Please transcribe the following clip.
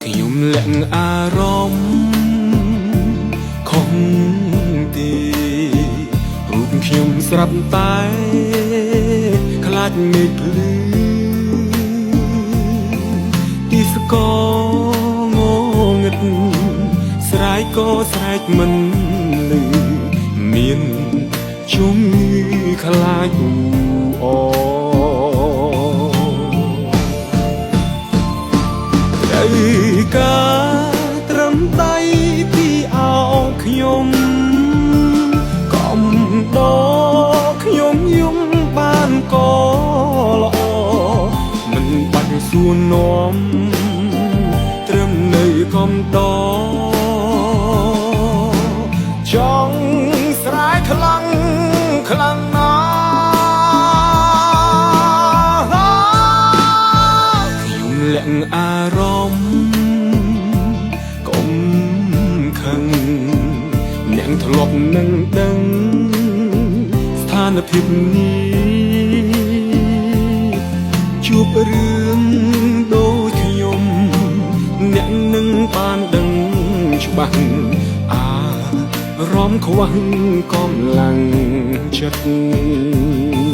ខ្ញុំលាក់អារម្មណ៍ខុសទេរូបខ្ញុំស្រាប់តែខ្លាចមេឃភ្លឺទីស្គងងឹតស្រែកក៏ស្រែកមិនលឺមានជំងឺខ្លាចអត្រូវការត្រឹមដៃពីអោខ្ញុំកំដរខ្ញុំយំបានក៏ល្អមិនបាច់សួរនាំត្រឹមនៅកំដរចង់ស្រែកខ្លាំងខ្លាំងណាស់ខ្ញុំលាក់អារម្មណ៍កុំខឹងអ្នកធ្លាប់នឹងដឹងស្ថានភាពនេះជួបរឿងដូចខ្ញុំអ្នកនឹងបានដឹងច្បាស់អារម្មណ៍ខ្វះកម្លាំងចិត្ត